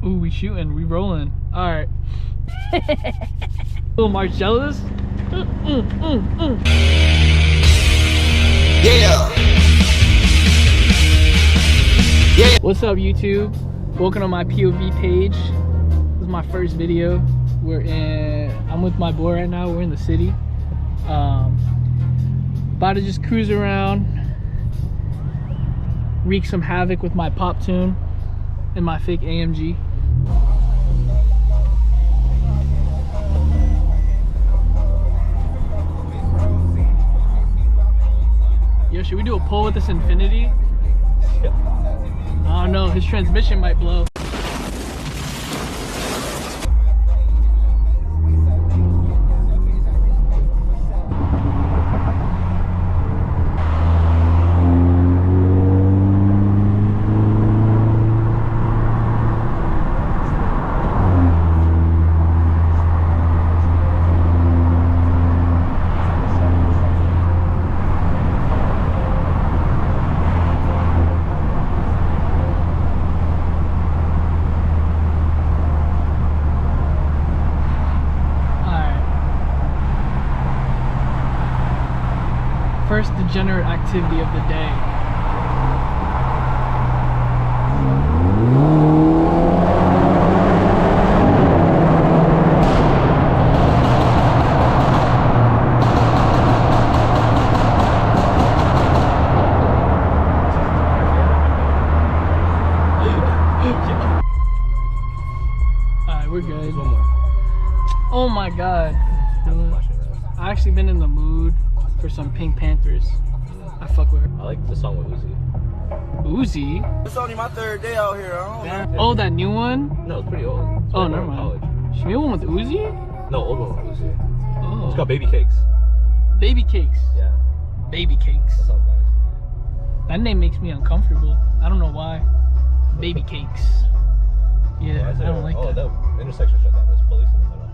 Ooh, we shooting, we rolling. All right. Little Marcellus. Yeah. Yeah. What's up, YouTube? Welcome to my POV page. This is my first video. I'm with my boy right now. We're in the city. About to just cruise around, wreak some havoc with my pop tune and my fake AMG. Yo, should we do a pull with this Infinity? I don't know, his transmission might blow. First degenerate activity of the day. Alright, we're good. One more. Oh my god. I actually been in the mood for some Pink Panthers. I fuck with her. I like the song with Uzi. Uzi? It's only my third day out here. I don't know. Oh, that new one? No, it's pretty old. It's Oh, pretty never old in mind. She made one with Uzi? No, old one with Uzi. Oh. It's called Baby Cakes. Baby Cakes. Yeah, Baby Cakes. that sounds nice. That name makes me uncomfortable. I don't know why. Baby Cakes. Yeah, I don't like that. Oh, that intersection shut down. There's police in the middle.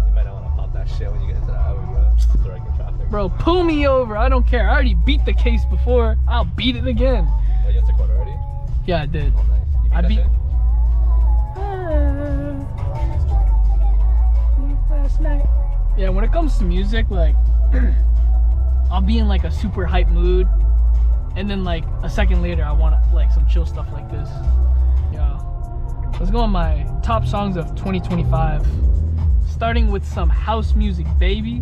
You might not want to pop that shit when you get into the highway, bro. It's directing traffic. Bro, pull me over. I don't care. I already beat the case before. I'll beat it again. Oh, you took one already? Yeah, I did. Oh, nice. You beat that shit? Last night. Yeah, when it comes to music, like, I'll be in like a super hype mood, and then like a second later, I want like some chill stuff like this. Yeah. Let's go on my top songs of 2025. Starting with some house music, baby.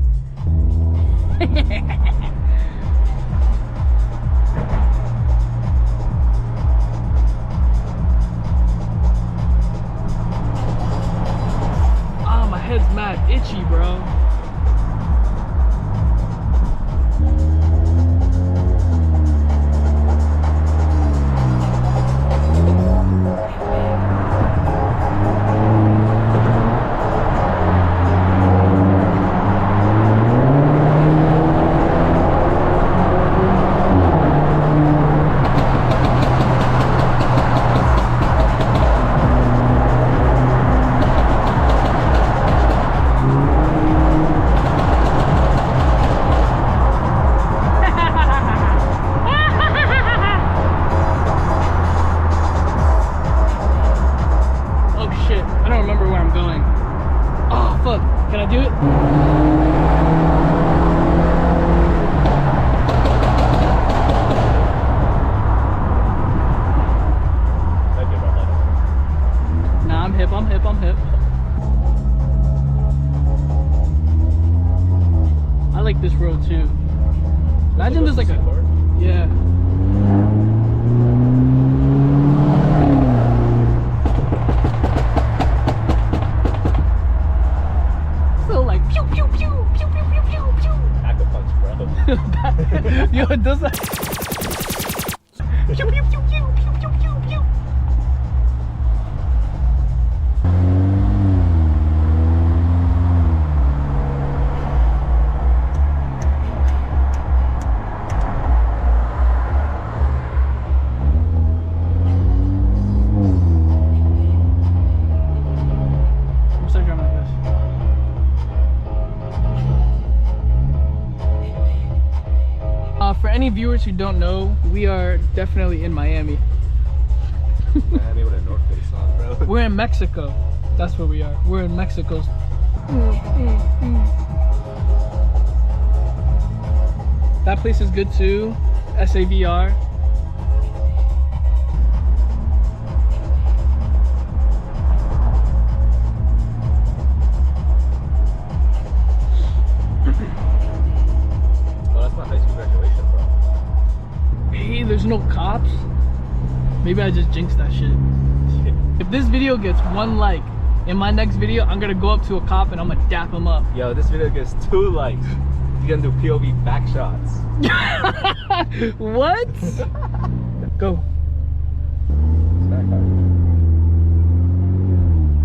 Ah, my head's mad itchy, bro. Can I do it? Nah, I'm hip. I like this road too. Imagine there's like a... Yeah. Yo, it does that. Pew, pew, pew, pew, pew, pew, pew, pew. For any viewers who don't know, we are definitely in Miami. Man, me with a North Face on, bro. We're in Mexico. That's where we are. We're in Mexico's. That place is good too. SAVR. Oh, that's my high school graduation, bro. Hey, there's no cops. Maybe I just jinxed that shit. If this video gets 1 like, in my next video, I'm gonna go up to a cop and I'm gonna dap him up. Yo, this video gets 2 likes. You're gonna do POV back shots. What? Go.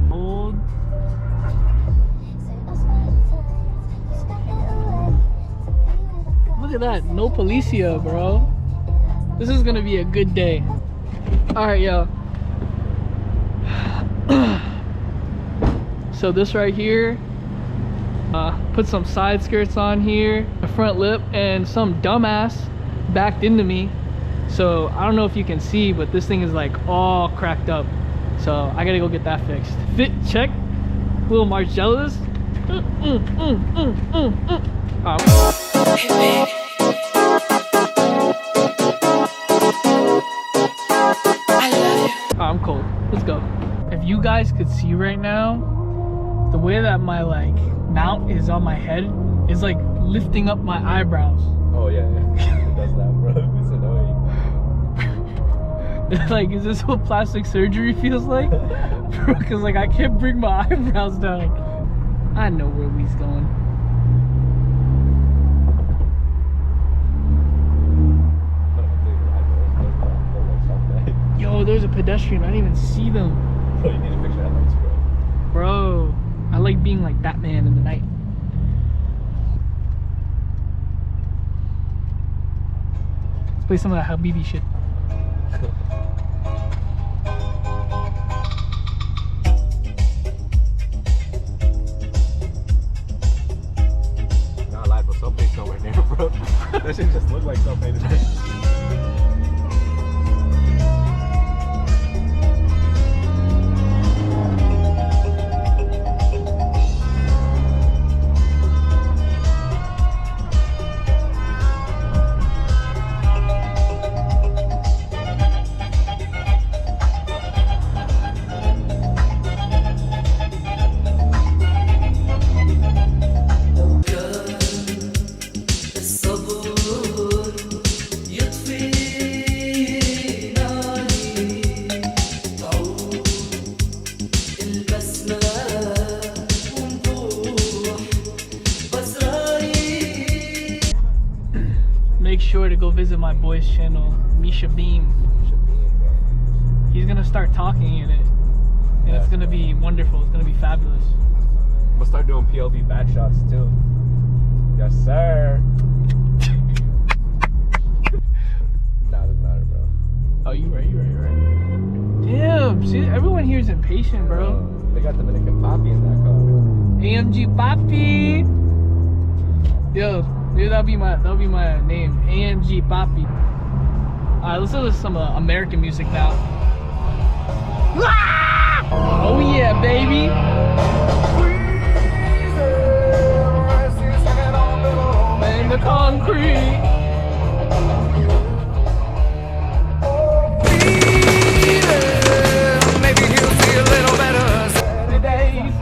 Hold. Look at that, no policia, bro. This is gonna be a good day. All right, yo. So this right here, put some side skirts on here, a front lip, and some dumbass backed into me. So I don't know if you can see, but this thing is like all cracked up. So I gotta go get that fixed. Fit check, little Margellas. I'm cold. Let's go. If you guys could see right now, the way that my like mount is on my head is like lifting up my eyebrows. Oh yeah, yeah. It does that, bro. It's annoying. Like, is this what plastic surgery feels like? Bro, cause like I can't bring my eyebrows down. I know where we's going. Yo, there's a pedestrian. I didn't even see them. Bro, you need to fix your headlights, bro. Bro, I like being like Batman in the night. Let's play some of that Habibi shit. Not live, but something's nowhere near, bro. That shit just looked like something. Make sure to go visit my boy's channel, Misha Beam. He's gonna start talking in it, and it's gonna be wonderful. It's gonna be fabulous. I'm gonna start doing POV back shots too. Yes, sir. Nah, that's not it, bro. Oh, you right. Damn, see, everyone here is impatient, bro. They got Dominican Poppy in that car. AMG Papi. Yo, maybe that'll be my name, AMG Papi. Alright, let's listen to some American music now. Oh yeah, baby. In the concrete. Maybe he'll see a little better. Saturdays.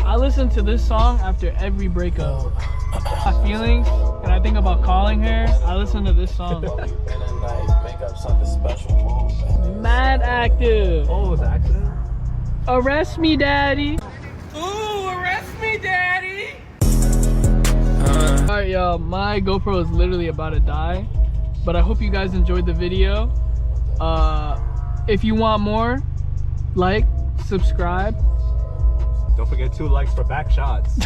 I listen to this song after every breakup. My feelings, and I think about calling her, I listen to this song. Mad active. Oh, it was an accident? Arrest me, daddy. Ooh, arrest me, daddy. Alright, y'all, my GoPro is literally about to die, but I hope you guys enjoyed the video. If you want more, like, subscribe. Don't forget 2 likes for back shots.